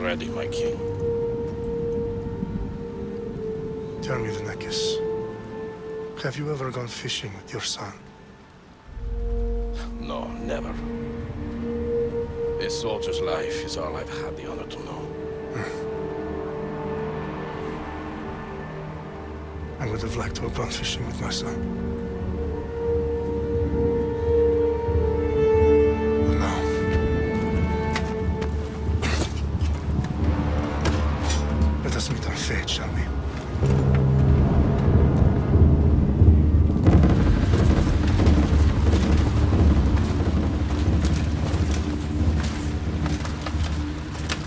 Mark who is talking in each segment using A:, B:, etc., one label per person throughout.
A: ready, my king.
B: Tell me, Vinicius, have you ever gone fishing with your son?
A: No, never. A soldier's life is all I've had the honor to know.
B: I would have liked to have gone fishing with my son. But no. Let us meet our fate, shall we?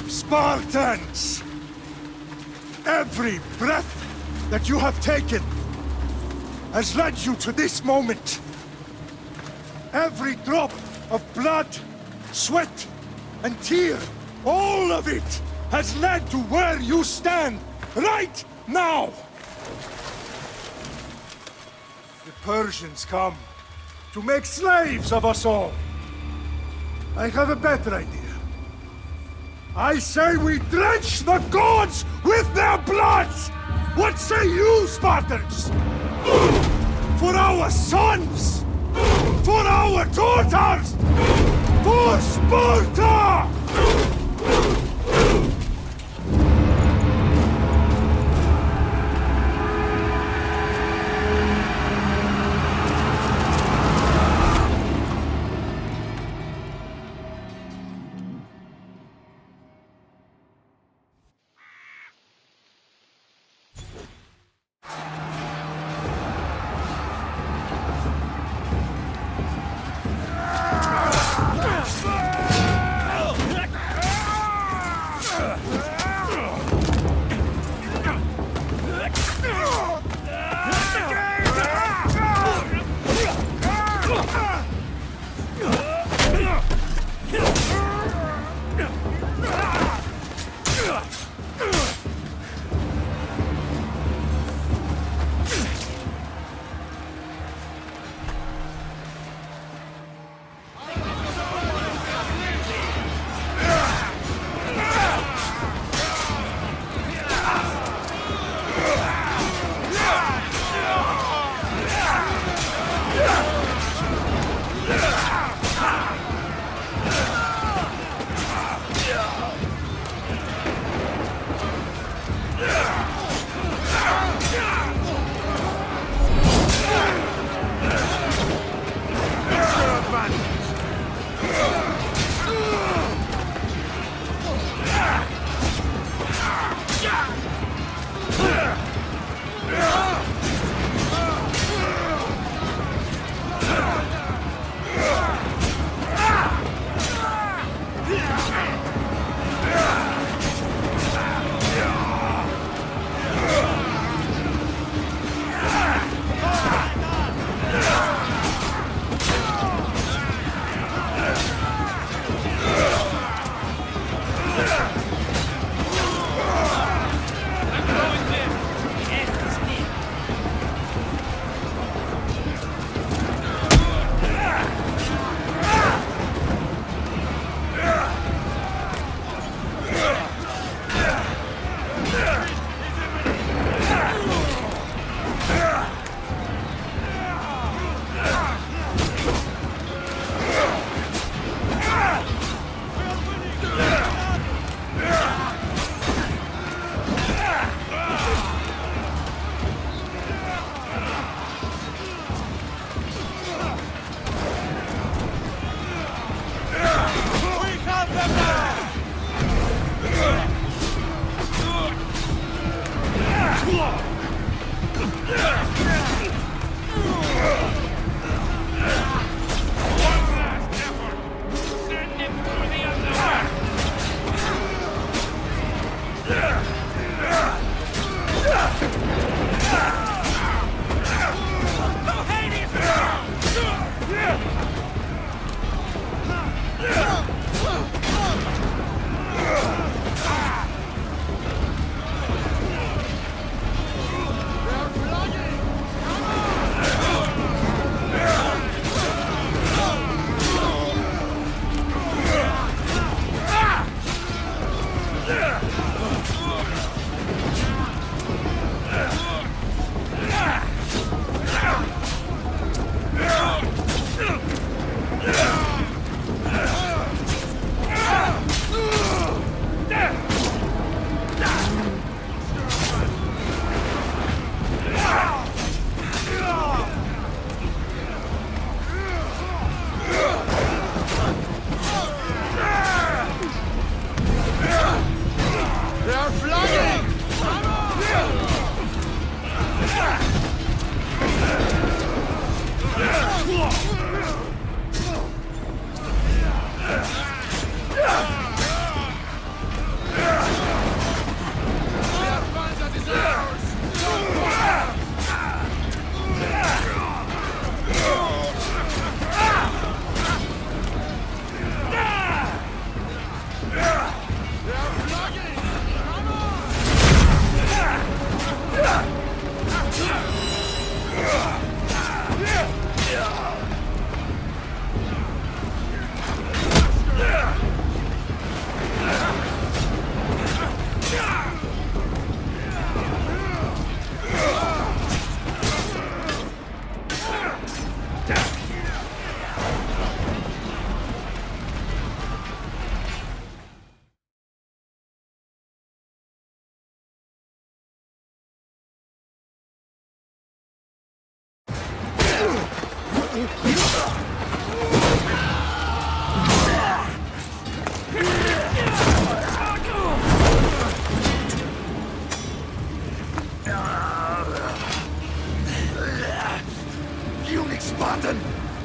C: Spartans! Every breath that you have taken has led you to this moment. Every drop of blood, sweat, and tear, all of it has led to where you stand right now. The Persians come to make slaves of us all. I have a better idea. I say we drench the gods with their blood! What say you, Spartans? For our sons! For our daughters! For Sparta!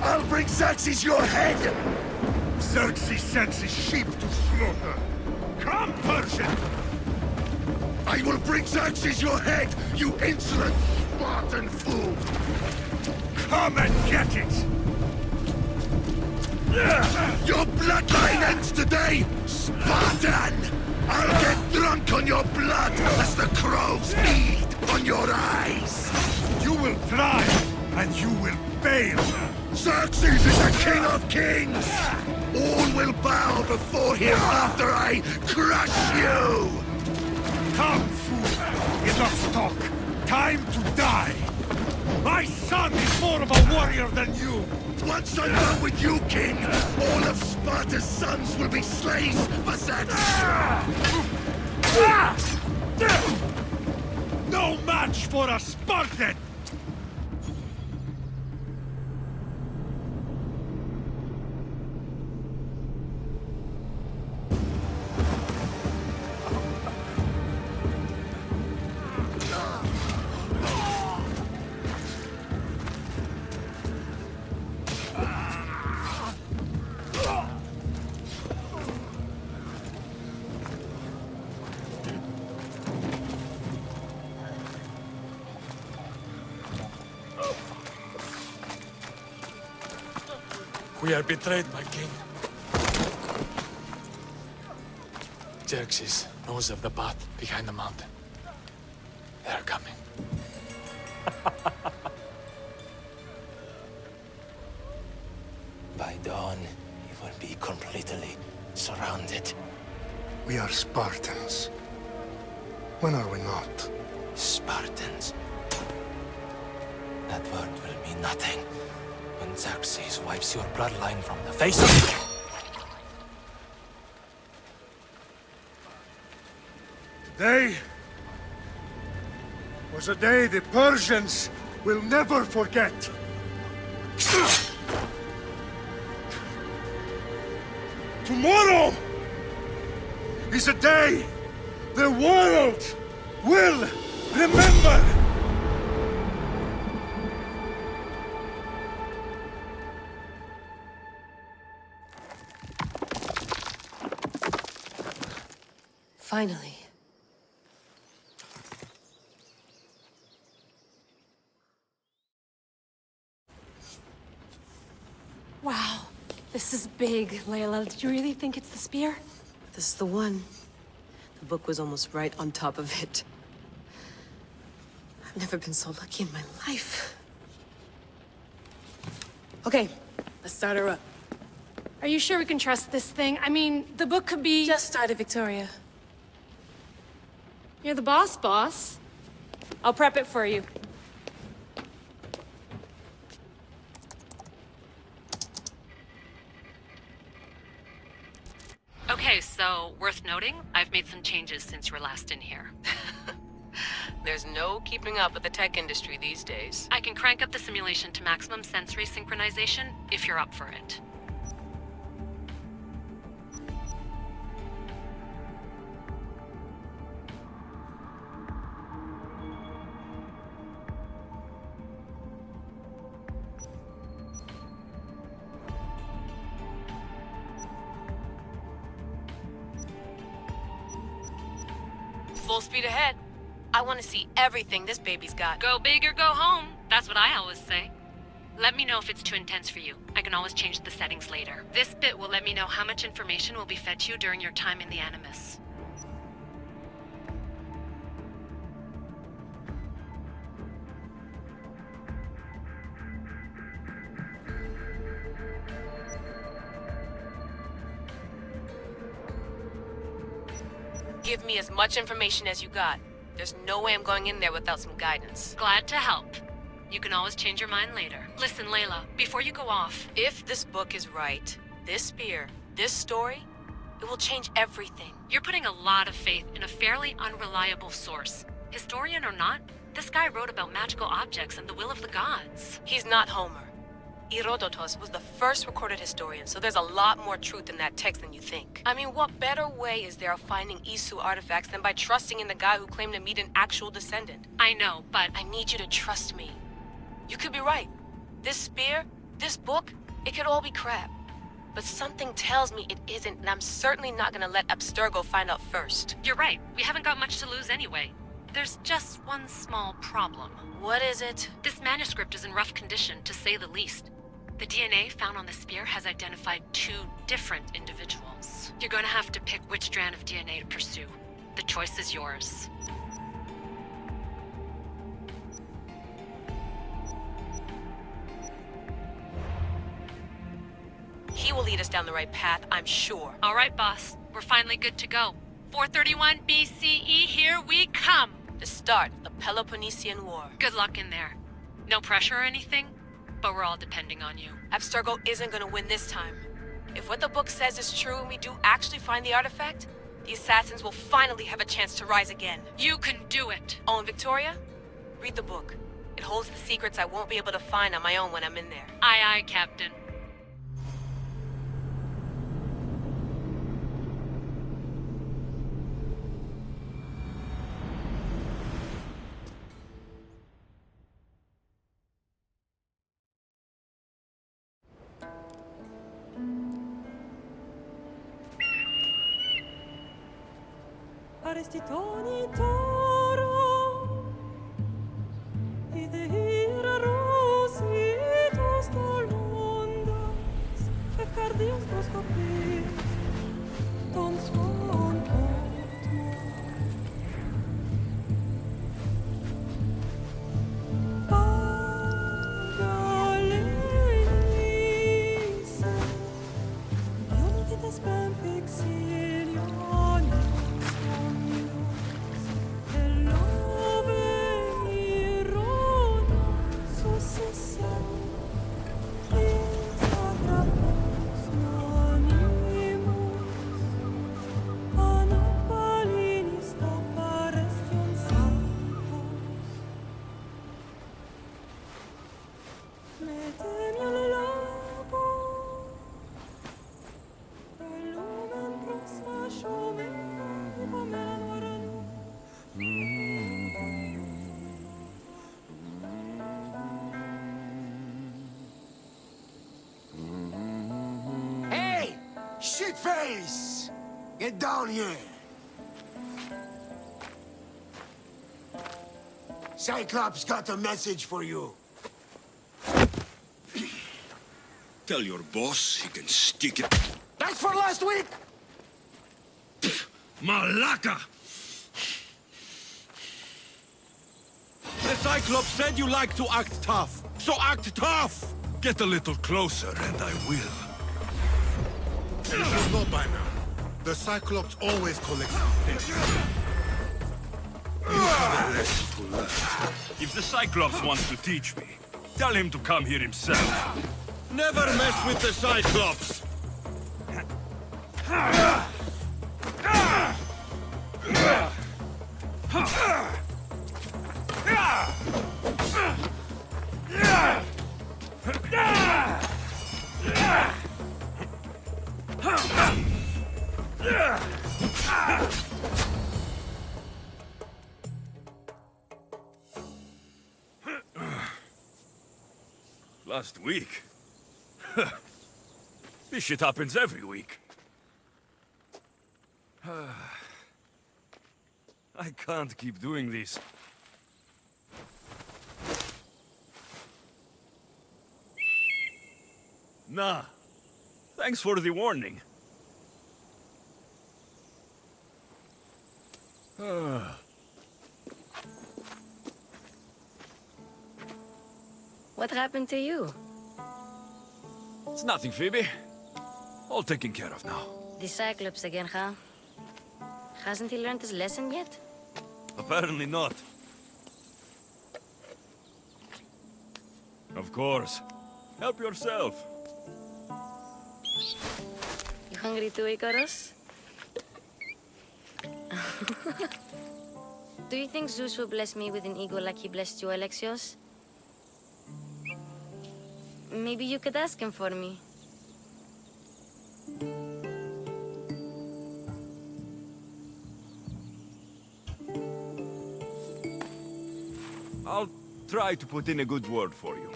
D: I'll bring Xerxes your head!
C: Xerxes sends his sheep to slaughter. Come, Persian!
D: I will bring Xerxes your head, you insolent Spartan fool!
C: Come and get it!
D: Your bloodline ends today, Spartan! I'll get drunk on your blood as the crows feed on your eyes!
C: You will try, and you will fail!
D: Xerxes is the king of kings! All will bow before him after I crush you!
C: Come, fool! Enough talk! Time to die! My son is more of a warrior than you!
D: Once I'm done with you, king, all of Sparta's sons will be slaves for Xerxes!
C: No match for a Spartan!
E: We are betrayed, my king. Xerxes knows of the path behind the mountain. They are coming.
F: By dawn, you will be completely surrounded.
B: We are Spartans. When are we not?
F: Spartans. That word will mean nothing when Xerxes wipes your bloodline from the face of...
C: Today was a day the Persians will never forget. Tomorrow is a day the world will remember.
G: Finally.
H: Wow, this is big, Layla. Did you really think it's the spear?
G: This is the one. The book was almost right on top of it. I've never been so lucky in my life. Okay, let's start her up.
H: Are you sure we can trust this thing? I mean, the book could be...
G: Just started, Victoria.
H: You're the boss. I'll prep it for you.
I: Okay, so, worth noting, I've made some changes since you were last in here.
G: There's no keeping up with the tech industry these days.
I: I can crank up the simulation to maximum sensory synchronization, if you're up for it.
G: Full speed ahead. I want to see everything this baby's got.
I: Go big or go home. That's what I always say. Let me know if it's too intense for you. I can always change the settings later. This bit will let me know how much information will be fed to you during your time in the Animus.
G: Give me as much information as you got. There's no way I'm going in there without some guidance.
I: Glad to help. You can always change your mind later. Listen, Layla, before you go off...
G: If this book is right, this spear, this story, it will change everything.
I: You're putting a lot of faith in a fairly unreliable source. Historian or not, this guy wrote about magical objects and the will of the gods.
G: He's not Homer. Herodotus was the first recorded historian, so there's a lot more truth in that text than you think. I mean, what better way is there of finding Isu artifacts than by trusting in the guy who claimed to meet an actual descendant?
I: I know, but...
G: I need you to trust me. You could be right. This spear, this book, It could all be crap. But something tells me it isn't, and I'm certainly not gonna let Abstergo find out first.
I: You're right. We haven't got much to lose anyway. There's just one small problem.
G: What is it?
I: This manuscript is in rough condition, to say the least. The DNA found on the spear has identified 2 different individuals. You're gonna have to pick which strand of DNA to pursue. The choice is yours.
G: He will lead us down the right path, I'm sure.
I: All right, boss. We're finally good to go. 431 BCE, here we come!
G: The start of the Peloponnesian War.
I: Good luck in there. No pressure or anything, but we're all depending on you.
G: Abstergo isn't gonna win this time. If what the book says is true and we do actually find the artifact, the assassins will finally have a chance to rise again.
I: You can do it!
G: Oh, and Victoria? Read the book. It holds the secrets I won't be able to find on my own when I'm in there.
I: Aye, aye, Captain.
J: Aristitoni toro, ide ira rositos tolondas, efcardios proscopir, ton swan portmo. Pagalenise, unitas spam fixilionis.
D: Shitface! Get down here! Cyclops got a message for you.
K: Tell your boss he can stick it.
D: That's for last week!
K: Malaka! The Cyclops said you like to act tough, so act tough! Get a little closer and I will.
C: You should know by now. The Cyclops always collects things.
K: You have a lesson to learn. If the Cyclops wants to teach me, tell him to come here himself. Never mess with the Cyclops! Last week? This shit happens every week. I can't keep doing this. Nah. Thanks for the warning.
L: What happened to you?
K: It's nothing, Phoebe. All taken care of now.
L: The Cyclops again, huh? Hasn't he learned his lesson yet?
K: Apparently not. Of course. Help yourself.
L: You hungry too, Icarus? Do you think Zeus will bless me with an ego like he blessed you, Alexios? Maybe you could ask him for me.
K: I'll try to put in a good word for you.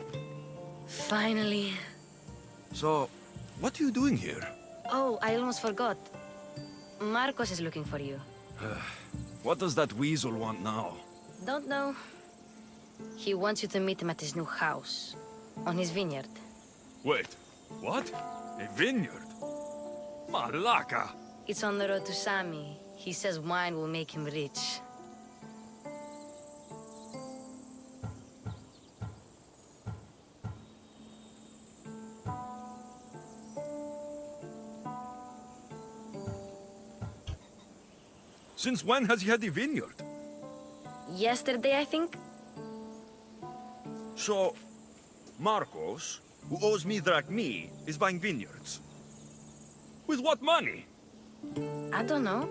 L: Finally.
K: So, what are you doing here?
L: Oh, I almost forgot. Marcos is looking for you.
K: What does that weasel want now?
L: Don't know. He wants you to meet him at his new house. On his vineyard.
K: Wait, what? A vineyard? Malaka!
L: It's on the road to Sami. He says wine will make him rich.
K: Since when has he had a vineyard?
L: Yesterday, I think?
K: So, Marcos, who owes me drachmi, is buying vineyards. With what money?
L: I don't know.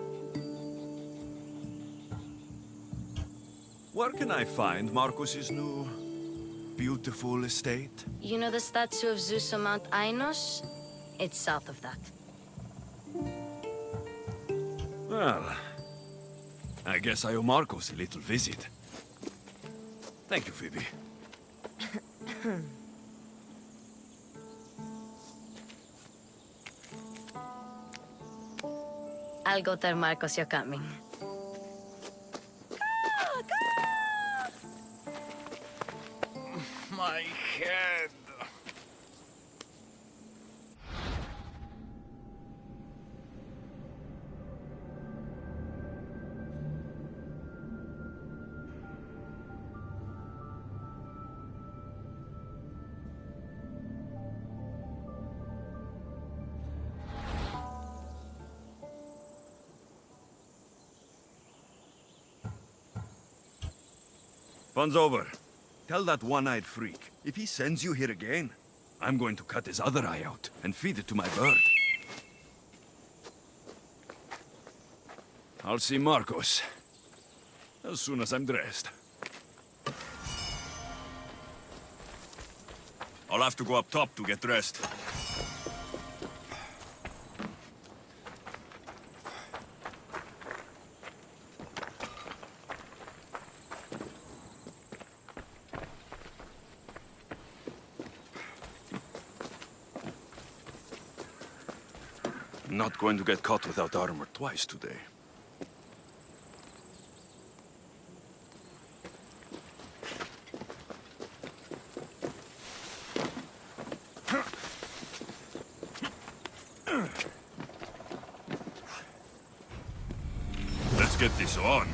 K: Where can I find Marcos's new, beautiful estate?
L: You know the statue of Zeus on Mount Ainos? It's south of that.
K: Well, I guess I owe Marcos a little visit. Thank you, Phoebe.
L: I'll go tell Marcos you're coming.
E: My head.
K: Fun's over. Tell that one-eyed freak, if he sends you here again, I'm going to cut his other eye out and feed it to my bird. I'll see Marcos as soon as I'm dressed. I'll have to go up top to get dressed. I'm not going to get caught without armor twice today. Let's get this on.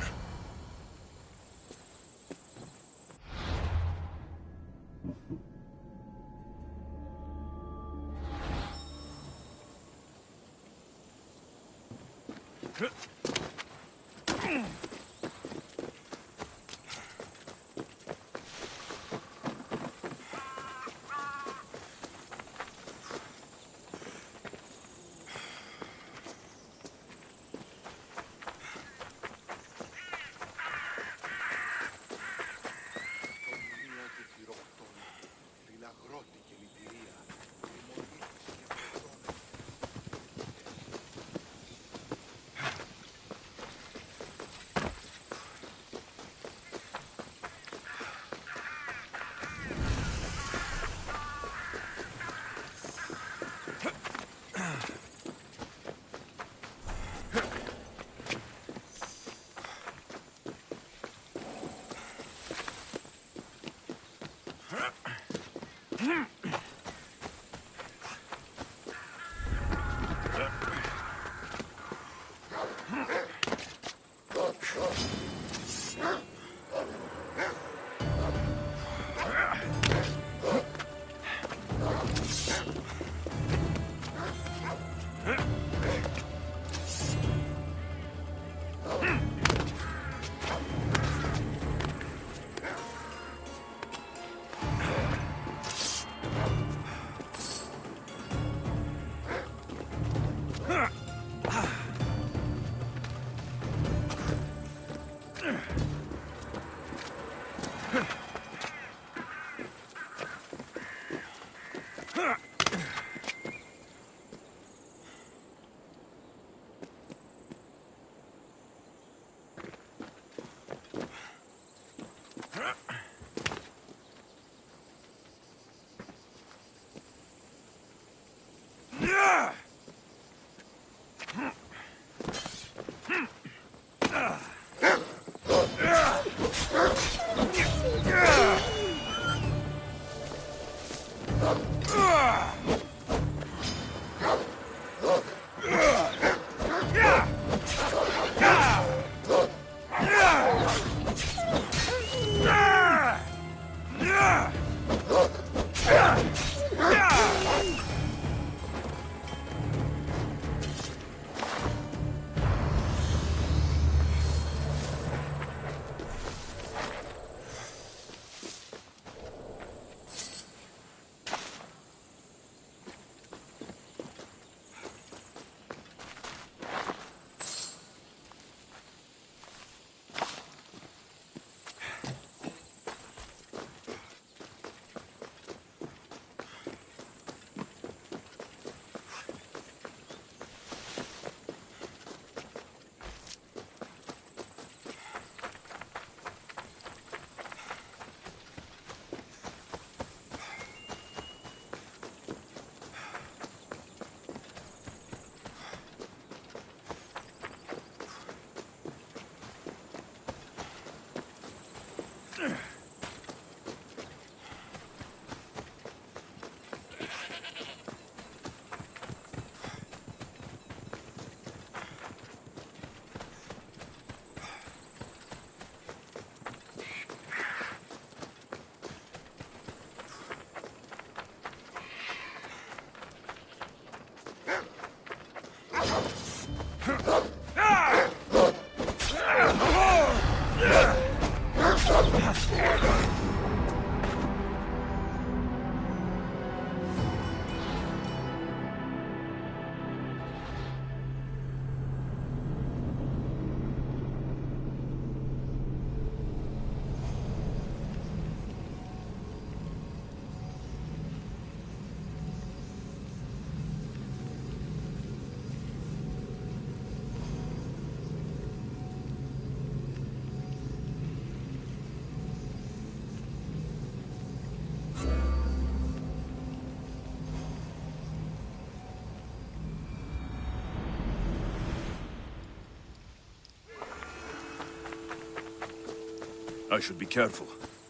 K: I should be careful.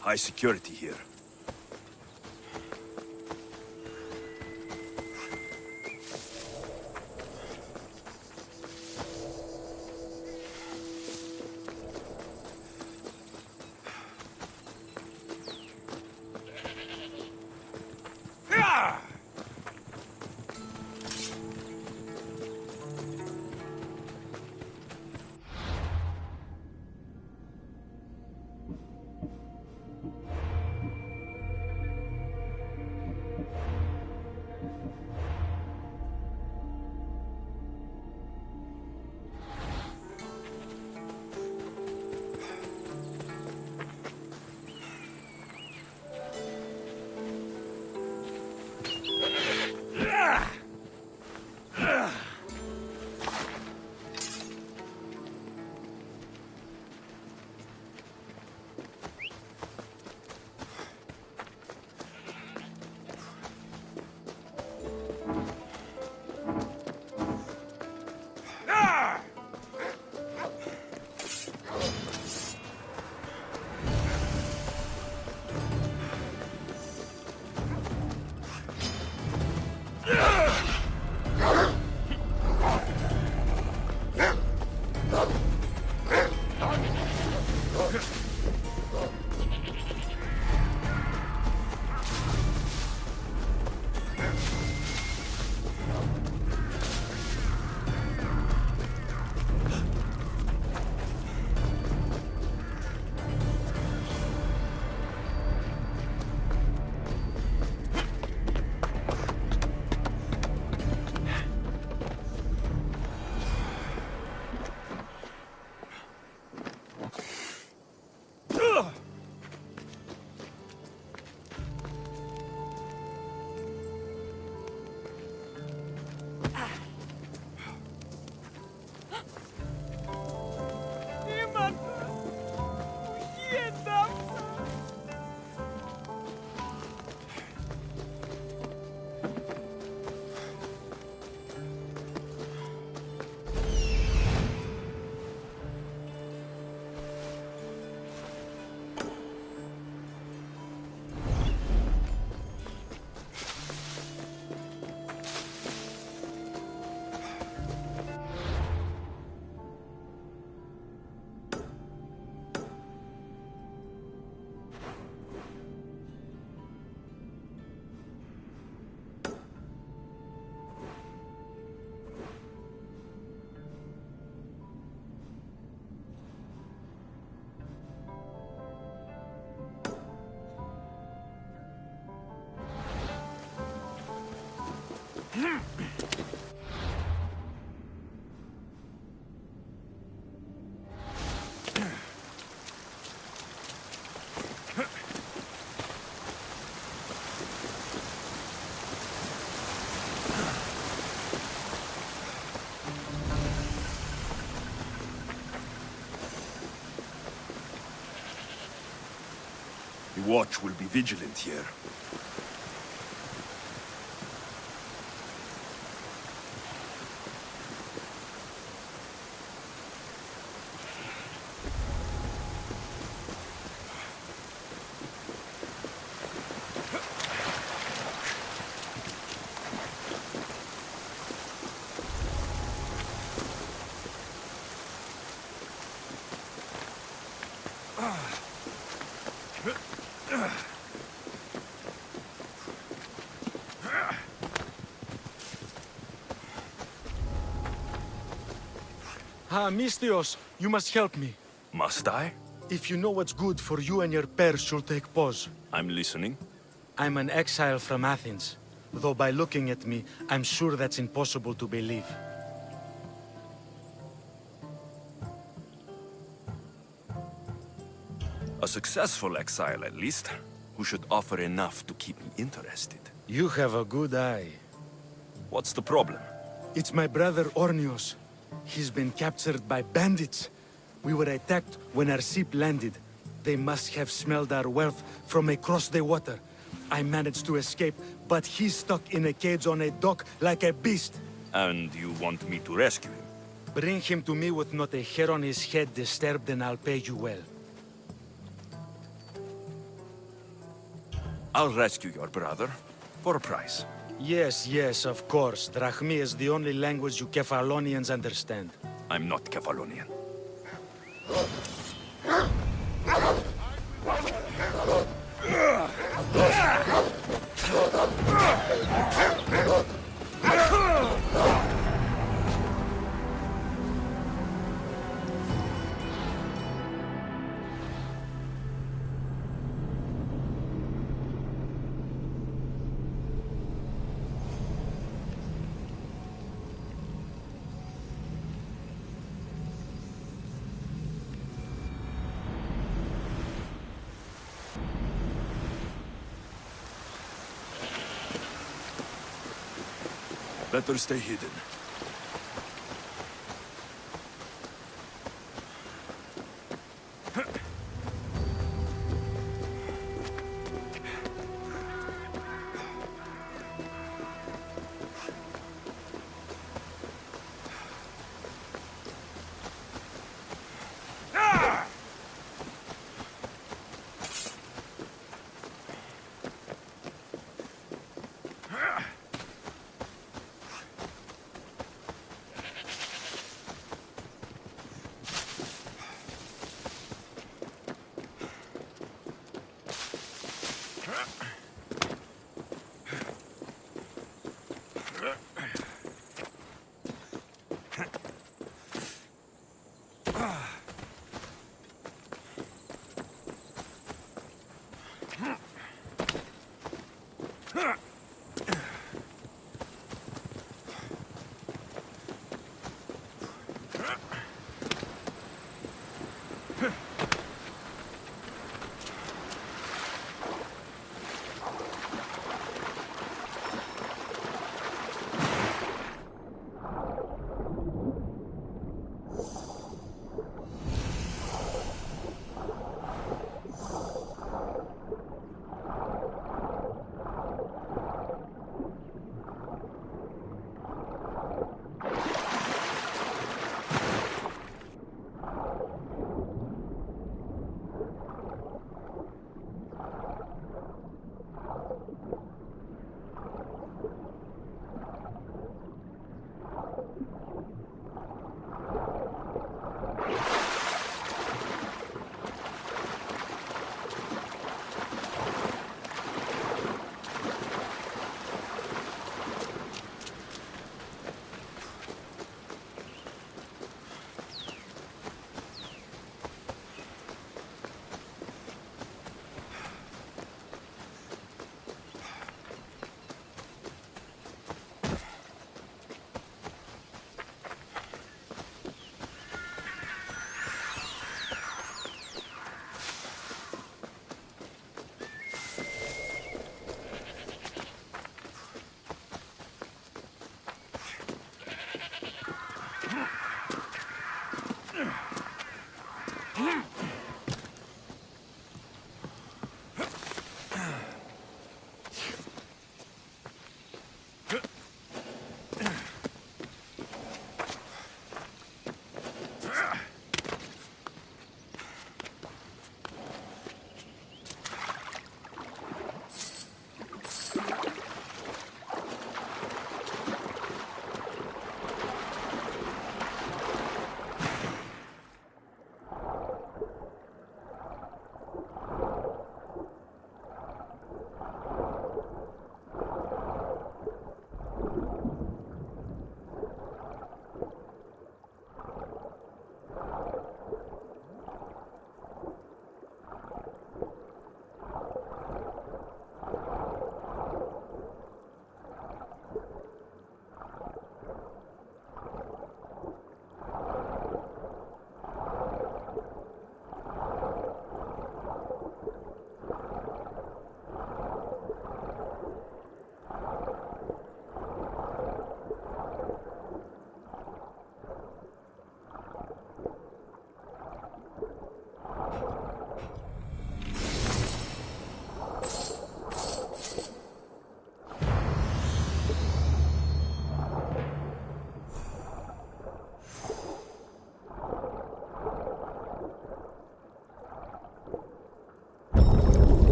K: High security here. The watch will be vigilant here.
M: Misthios, you must help me.
K: Must I?
M: If you know what's good for you and your pairs, you'll take pause.
K: I'm listening.
M: I'm an exile from Athens, though by looking at me, I'm sure that's impossible to believe.
K: A successful exile, at least, who should offer enough to keep me interested.
M: You have a good eye.
K: What's the problem?
M: It's my brother Ornios. He's been captured by bandits. We were attacked when our ship landed. They must have smelled our wealth from across the water. I managed to escape, but he's stuck in a cage on a dock like a beast.
K: And you want me to rescue him?
M: Bring him to me with not a hair on his head disturbed and I'll pay you well.
K: I'll rescue your brother. For a price.
M: Yes, yes, of course. Drachmi is the only language you Kefalonians understand.
K: I'm not Kefalonian. Better stay hidden.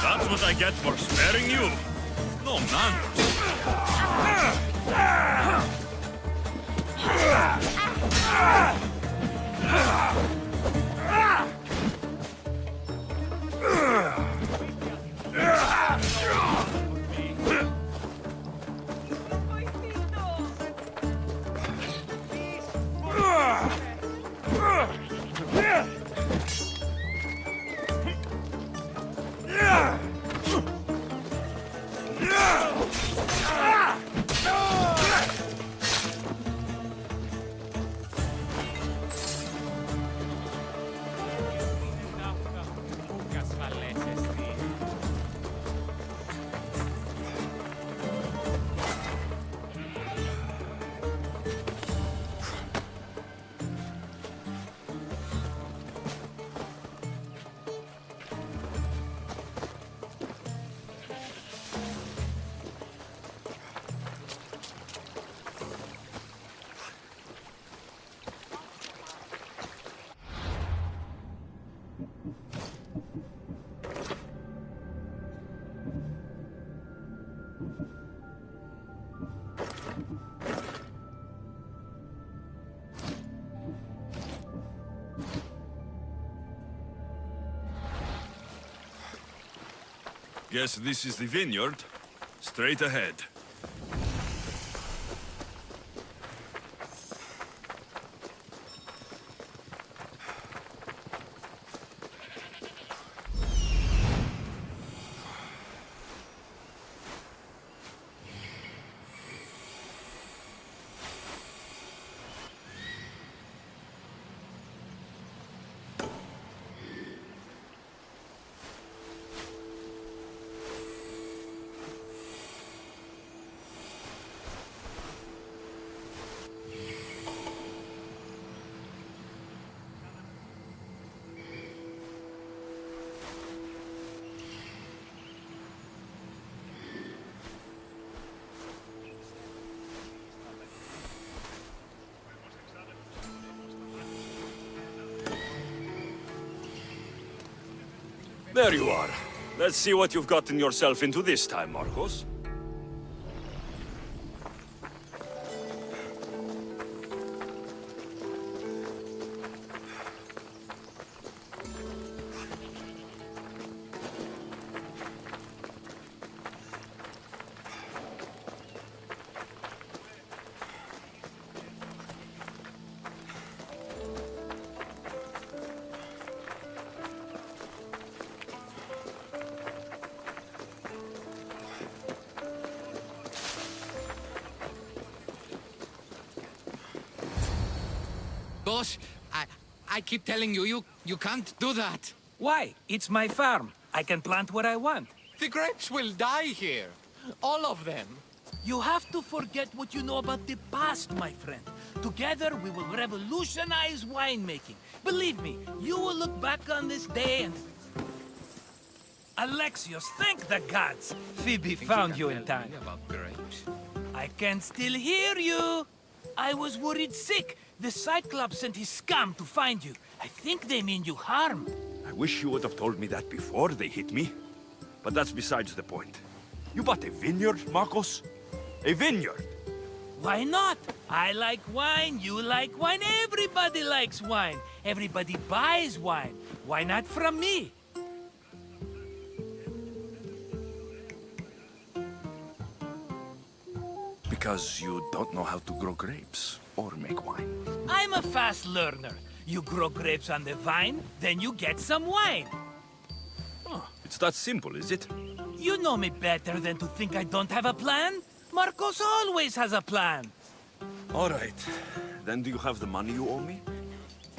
K: That's what I get for sparing you. No manners. Guess this is the vineyard. Straight ahead. There you are. Let's see what you've gotten yourself into this time, Marcos.
N: Boss, I keep telling you, you can't do that.
O: Why? It's my farm. I can plant what I want.
N: The grapes will die here. All of them.
O: You have to forget what you know about the past, my friend. Together, we will revolutionize winemaking. Believe me, you will look back on this day and... Alexios, thank the gods! Phoebe found you in time.
N: About grapes.
O: I can still hear you! I was worried sick. The Cyclops sent his scum to find you. I think they mean you harm.
K: I wish you would have told me that before they hit me. But that's besides the point. You bought a vineyard, Marcos? A vineyard?
O: Why not? I like wine, you like wine, everybody likes wine. Everybody buys wine. Why not from me?
K: Because you don't know how to grow grapes or make wine.
O: I'm a fast learner. You grow grapes on the vine, then you get some wine.
K: Oh, it's that simple, is it?
O: You know me better than to think I don't have a plan. Marcos always has a plan.
K: All right. Then do you have the money you owe me?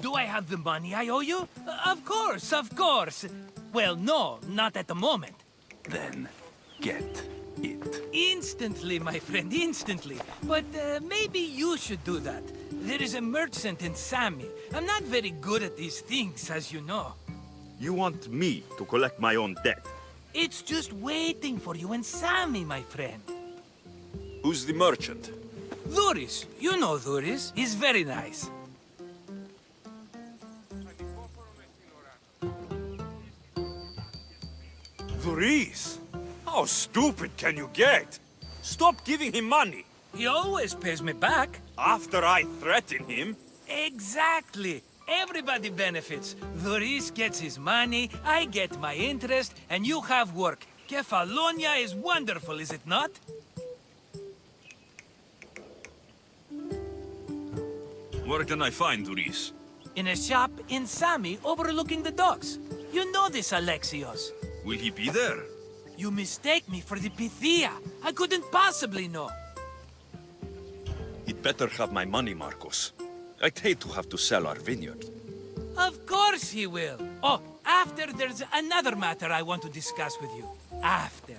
O: Do I have the money I owe you? Of course, of course. Well, no, not at the moment.
K: Then get it.
O: Instantly, my friend, instantly. But maybe you should do that. There is a merchant in Sami. I'm not very good at these things, as you know.
K: You want me to collect my own debt?
O: It's just waiting for you in Sami, my friend.
K: Who's the merchant?
O: Dhuris. You know Dhuris. He's very nice.
K: Dhuris? How stupid can you get? Stop giving him money.
O: He always pays me back.
K: After I threaten him?
O: Exactly. Everybody benefits. Dhuris gets his money, I get my interest, and you have work. Kefalonia is wonderful, is it not?
K: Where can I find Dhuris?
O: In a shop in Sami overlooking the docks. You know this, Alexios.
K: Will he be there?
O: You mistake me for the Pythia. I couldn't possibly know.
K: He'd better have my money, Marcos. I'd hate to have to sell our vineyard.
O: Of course he will. Oh, after there's another matter I want to discuss with you. After.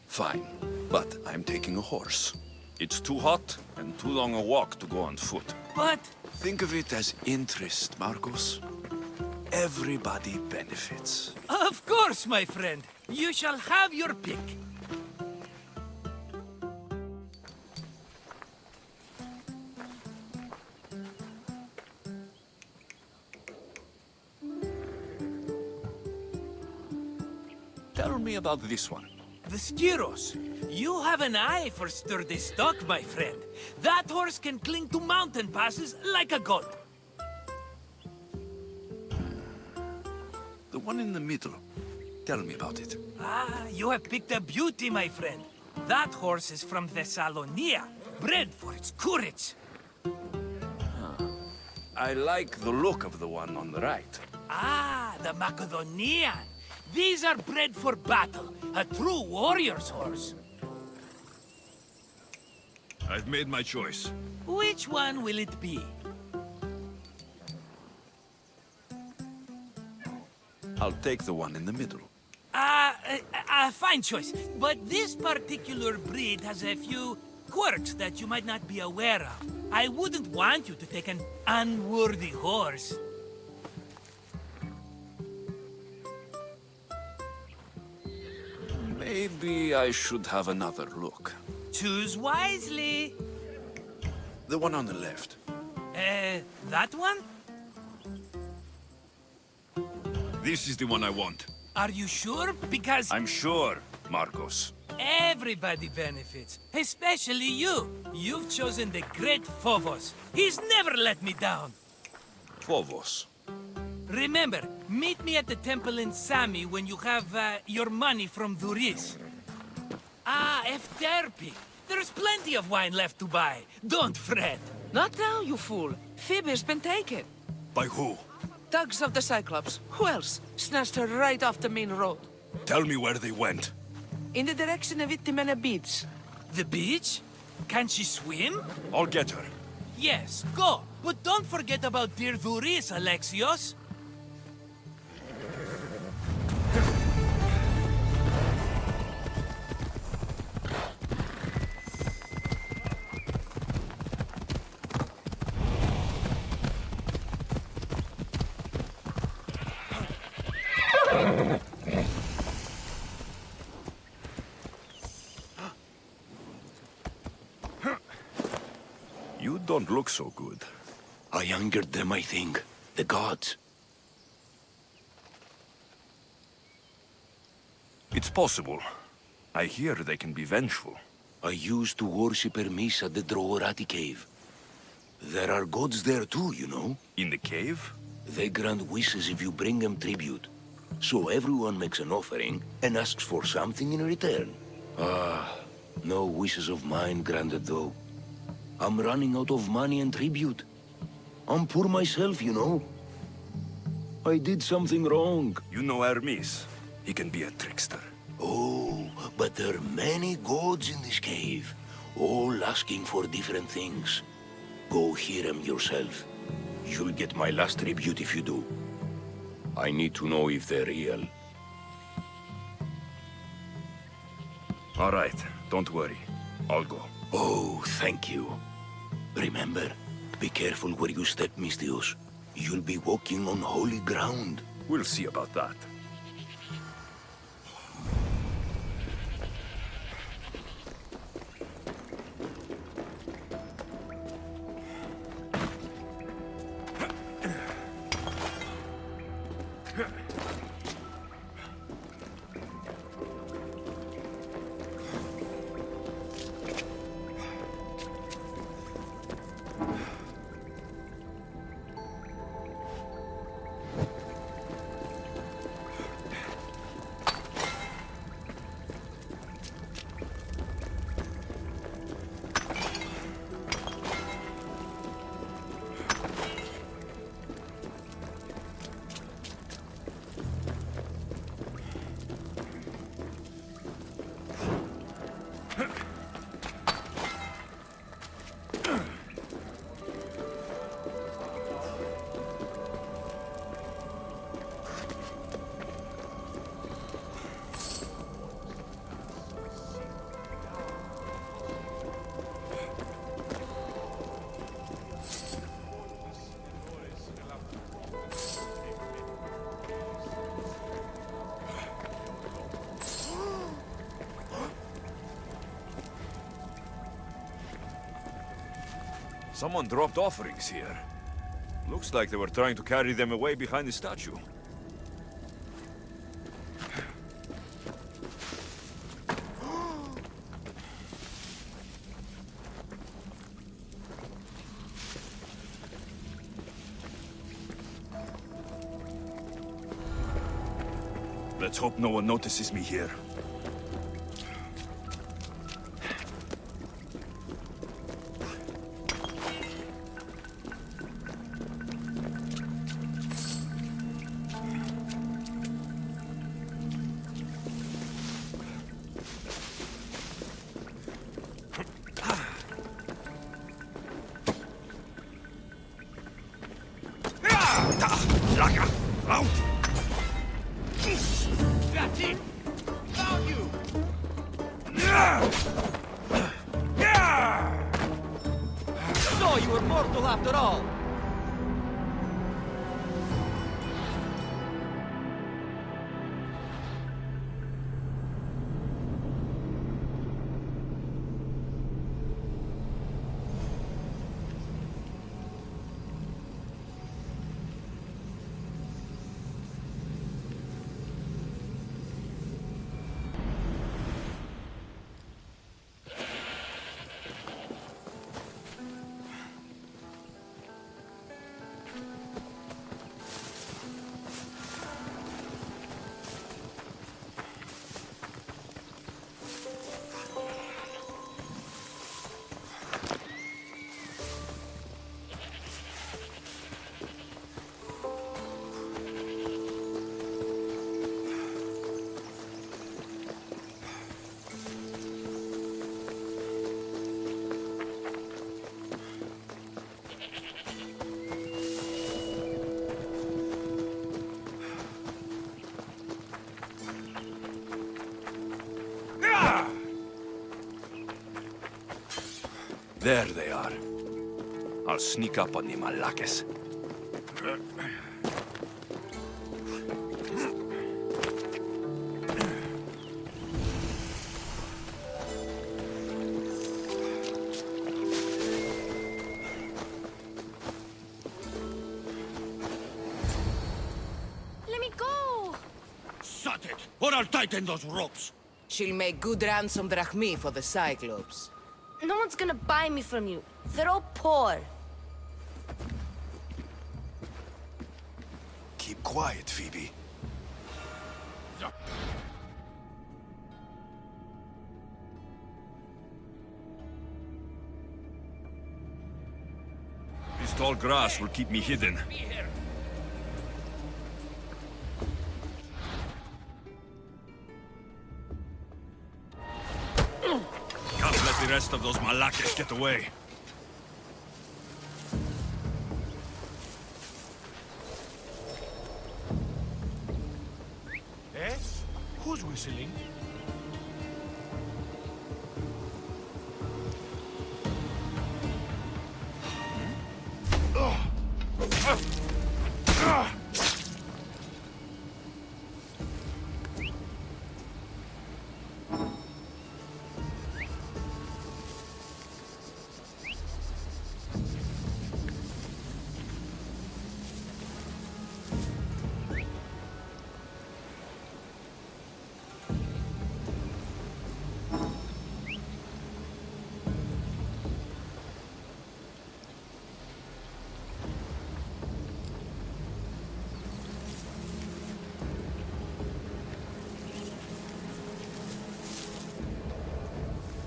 K: Fine, but I'm taking a horse. It's too hot and too long a walk to go on foot.
O: But...
K: Think of it as interest, Marcos. Everybody benefits.
O: Of course, my friend. You shall have your pick.
K: Tell me about this one.
O: The Skiros. You have an eye for sturdy stock, my friend. That horse can cling to mountain passes like a goat.
K: The one in the middle. Tell me about it.
O: Ah, you have picked a beauty, my friend. That horse is from Thessalonia, bred for its courage.
K: I like the look of the one on the right.
O: Ah, the Macedonian. These are bred for battle, a true warrior's horse.
K: I've made my choice.
O: Which one will it be?
K: I'll take the one in the middle.
O: Fine choice. But this particular breed has a few quirks that you might not be aware of. I wouldn't want you to take an unworthy horse.
K: Maybe I should have another look.
O: Choose wisely.
K: The one on the left.
O: That one?
K: This is the one I want.
O: Are you sure? Because
K: I'm sure, Marcos.
O: everybody benefits, especially you. You've chosen the great Phobos. He's never let me down.
K: Phobos.
O: Remember, meet me at the temple in Sami when you have your money from Duris. Ah, Efterpi. There's plenty of wine left to buy. Don't fret.
P: Not now, you fool. Phoebe's been taken.
K: By who?
P: Thugs of the Cyclops. Who else? Snatched her right off the main road.
K: Tell me where they went.
P: In the direction of Itimena Beach.
O: The beach? Can she swim?
K: I'll get her.
O: Yes, go. But don't forget about dear Duris, Alexios.
K: You don't look so good.
D: I angered them, I think. The gods.
K: It's possible. I hear they can be vengeful.
D: I used to worship Hermes at the Droorati cave. There are gods there too, you know.
K: In the cave?
D: They grant wishes if you bring them tribute. So everyone makes an offering and asks for something in return. Ah, no wishes of mine granted though. I'm running out of money and tribute. I'm poor myself, you know. I did something wrong.
K: You know Hermes. He can be a trickster.
D: Oh, but there are many gods in this cave, all asking for different things. Go hear them yourself. You'll get my last tribute if you do. I need to know if they're real.
K: All right, don't worry. I'll go.
D: Oh, thank you. Remember, be careful where you step, misthios. You'll be walking on holy ground.
K: We'll see about that. Someone dropped offerings here. Looks like they were trying to carry them away behind the statue. Let's hope no one notices me here.
J: That's it! Found you! So you were mortal after all!
K: There they are. I'll sneak up on the Malakes.
G: Let me go!
K: Shut it, or I'll tighten those ropes.
P: She'll make good ransom drachmi for the Cyclops.
L: No one's gonna buy me from you. They're all poor.
K: Keep quiet, Phoebe. This tall grass will keep me hidden. Can't let the rest of those Malakes get away.
C: Eh? Who's whistling?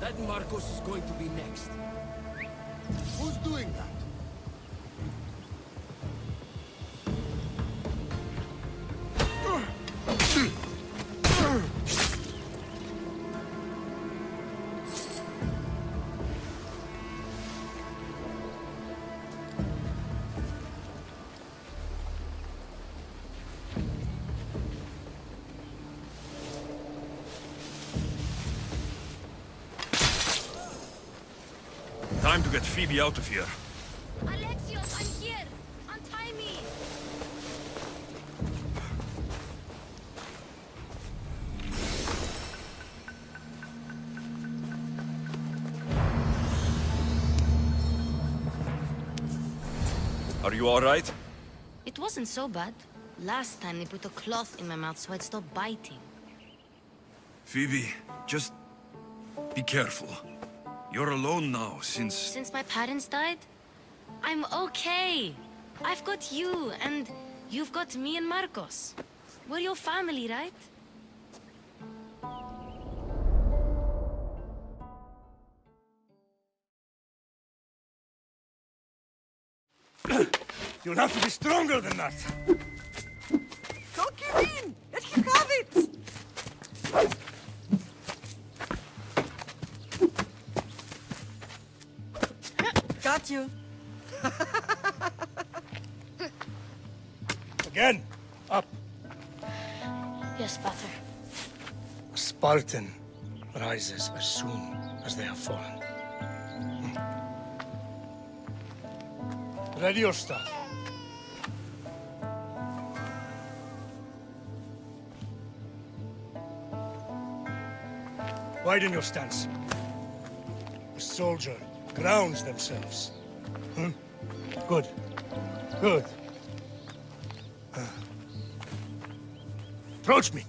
J: That Marcos is going to be next.
C: Who's doing that?
K: Time to get Phoebe out of here.
L: Alexios, I'm here! Untie me!
K: Are you all right?
L: It wasn't so bad. Last time they put a cloth in my mouth so I'd stop biting.
K: Phoebe, just be careful. You're alone now since...
L: Since my parents died? I'm okay. I've got you, and you've got me and Marcos. We're your family, right?
C: You'll have to be stronger than that.
P: Don't give in! Let him have it! Got you.
C: Again, up.
L: Yes, Pater.
B: A Spartan rises as soon as they have fallen.
C: Ready your stuff. Widen your stance. A soldier grounds themselves. Good. Good. Approach me.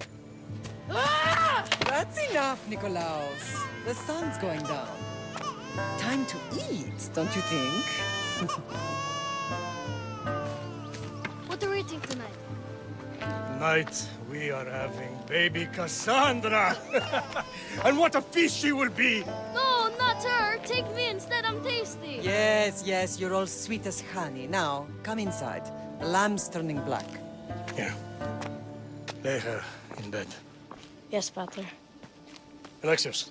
P: Ah! That's enough, Nikolaos. The sun's going down. Time to eat, don't you think?
L: What are we eating tonight?
C: Tonight, we are having baby Cassandra. And what a feast she will be!
L: No, not her! Take me instead, I'm tasty!
P: Yes, yes, you're all sweet as honey. Now, come inside. The lamb's turning black.
B: Here. Lay her in bed.
L: Yes, Pater.
B: Alexios.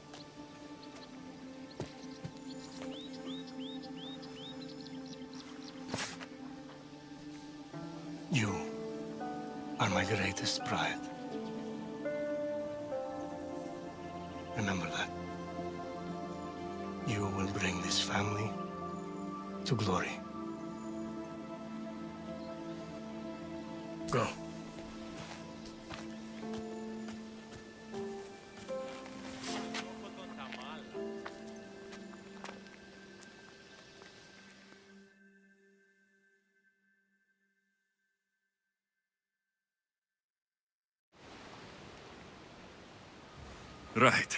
B: You are my greatest pride. Remember that. You will bring this family family to glory. Go.
K: Right.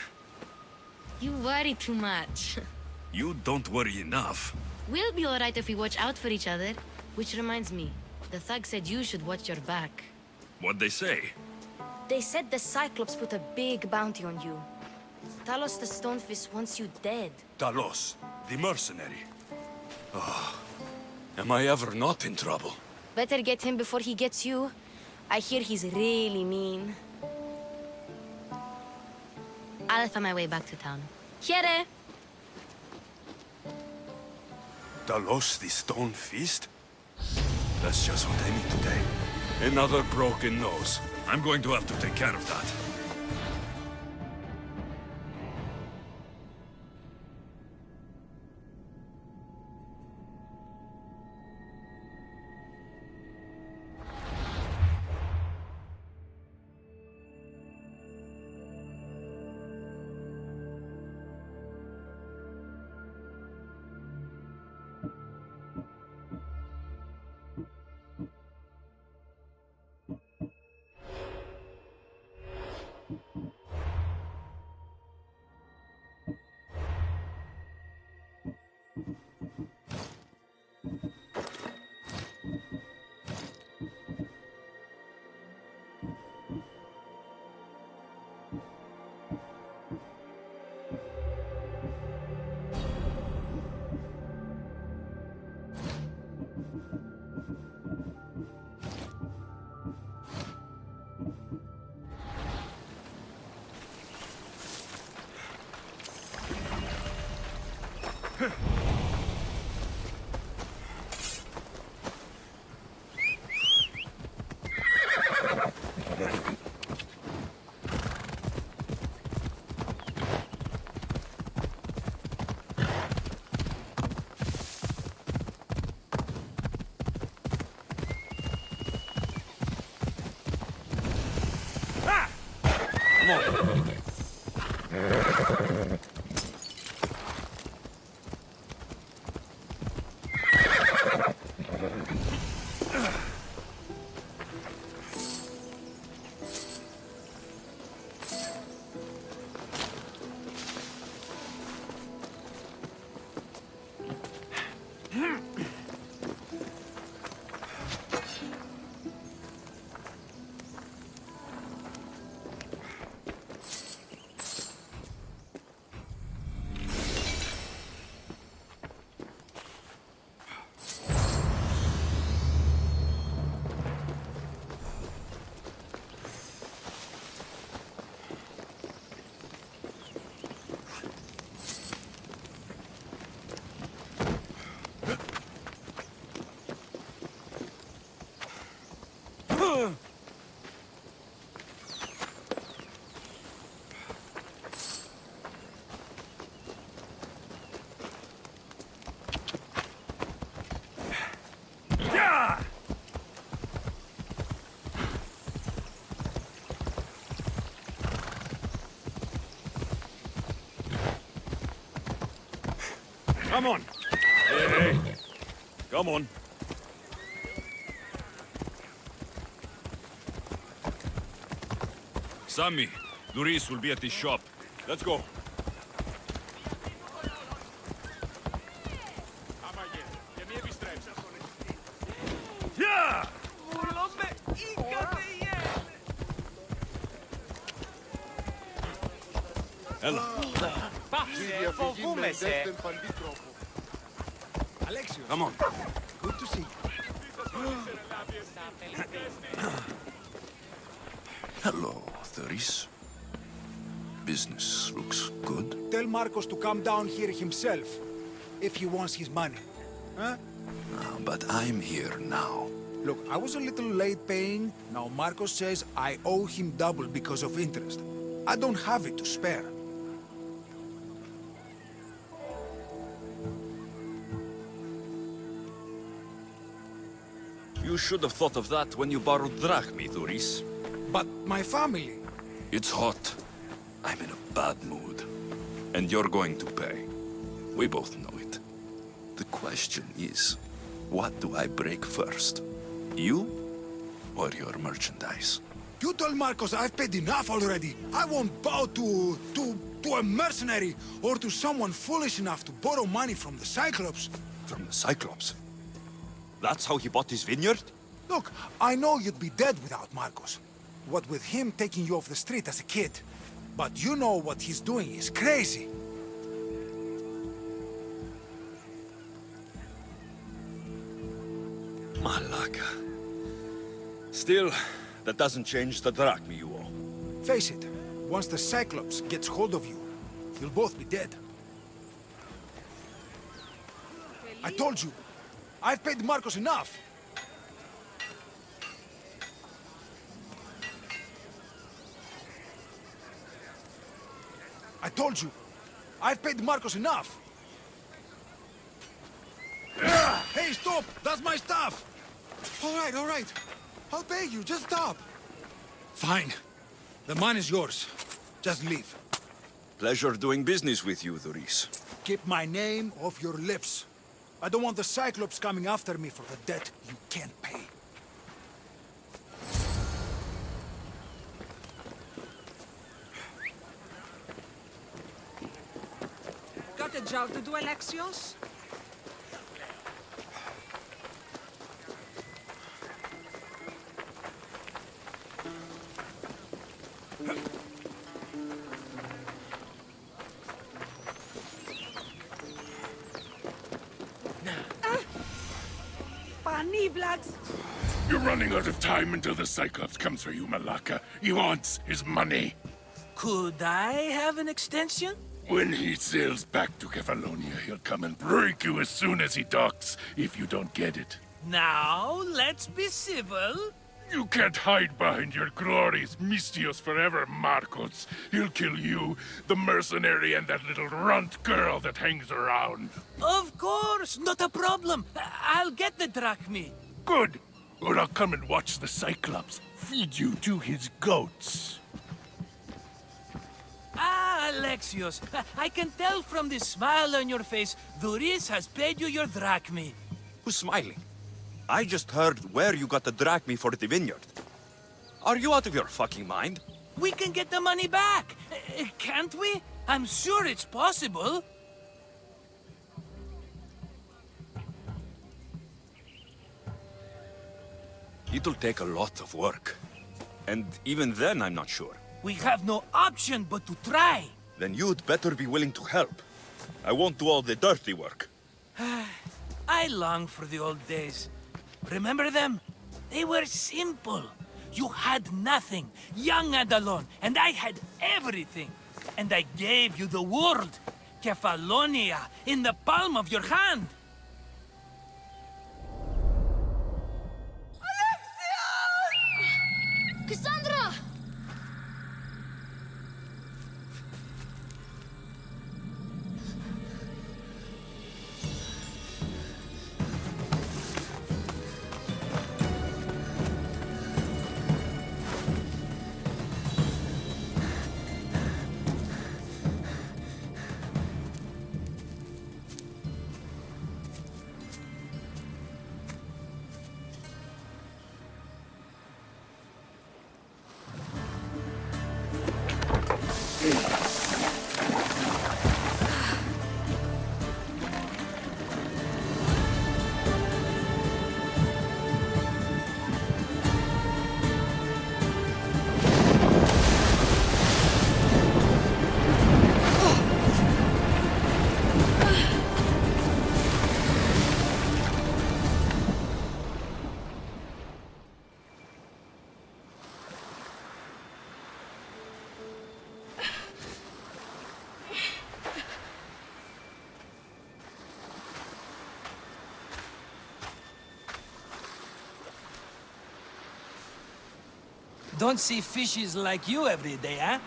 L: You worry too much.
K: You don't worry enough.
L: We'll be alright if we watch out for each other. Which reminds me, the thug said you should watch your back.
K: What'd they say?
L: They said the Cyclops put a big bounty on you. Talos the Stonefist wants you dead.
K: Talos, the mercenary. Oh, am I ever not in trouble?
L: Better get him before he gets you. I hear he's really mean. I'll find my way back to town. Here!
K: Talos, the stone fist? That's just what I need today. Another broken nose. I'm going to have to take care of that. Come on! Hey, hey! Come on! Sammy, Luis will be at his shop. Let's go. Yeah! Έλα.
J: Φοβούμαι σε.
K: Come on.
J: Good to see you.
Q: Hello, Theris. Business looks good.
J: Tell Marcos to come down here himself, if he wants his money. Huh?
Q: But I'm here now.
J: Look, I was a little late paying. Now Marcos says I owe him double because of interest. I don't have it to spare.
Q: You should have thought of that when you borrowed drachmi, Thuris.
J: But my family...
Q: It's hot. I'm in a bad mood. And you're going to pay. We both know it. The question is, what do I break first? You or your merchandise?
J: You told Marcos I've paid enough already. I won't bow to a mercenary or to someone foolish enough to borrow money from the Cyclops.
Q: From the Cyclops? That's how he bought his vineyard?
J: Look, I know you'd be dead without Marcos. What with him taking you off the street as a kid. But you know what he's doing is crazy.
Q: Malaka. Still, that doesn't change the drachmi you owe.
J: Face it, once the Cyclops gets hold of you, you'll both be dead. I told you, I've paid Marcos enough. I told you, I've paid Marcos enough. Hey, stop! That's my stuff! All right. I'll pay you, just stop. Fine. The money's yours. Just leave.
Q: Pleasure doing business with you, Thuris.
J: Keep my name off your lips. I don't want the Cyclops coming after me for the debt you can't pay.
P: Got a job to do, Alexios?
A: You're running out of time until the Cyclops comes for you, Malaka. He wants his money.
O: Could I have an extension?
A: When he sails back to Kefalonia, he'll come and break you as soon as he docks, if you don't get it.
O: Now, let's be civil.
A: You can't hide behind your glories, mysthios forever, Marcos. He'll kill you, the mercenary, and that little runt girl that hangs around.
O: Of course, not a problem. I'll get the drachmi.
A: Good. Or I'll come and watch the Cyclops feed you to his goats.
O: Ah, Alexios, I can tell from the smile on your face, Thuris has paid you your drachmi.
Q: Who's smiling? I just heard where you got the drachmi for the vineyard. Are you out of your fucking mind?
O: We can get the money back, can't we? I'm sure it's possible.
Q: It'll take a lot of work. And even then, I'm not sure.
O: We have no option but to try.
Q: Then you'd better be willing to help. I won't do all the dirty work.
O: I long for the old days. Remember them? They were simple. You had nothing, young and alone, and I had everything. And I gave you the world, Kefalonia, in the palm of your hand.
L: Cassandra!
O: Don't see fishes like you every day, huh?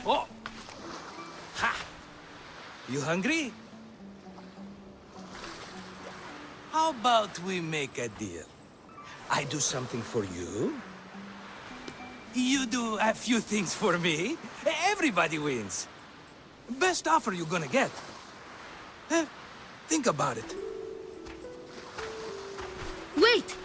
O: Oh! Ha! You hungry? How about we make a deal? I do something for you. You do a few things for me. Everybody wins. Best offer you're gonna get. Think about it.
L: Wait!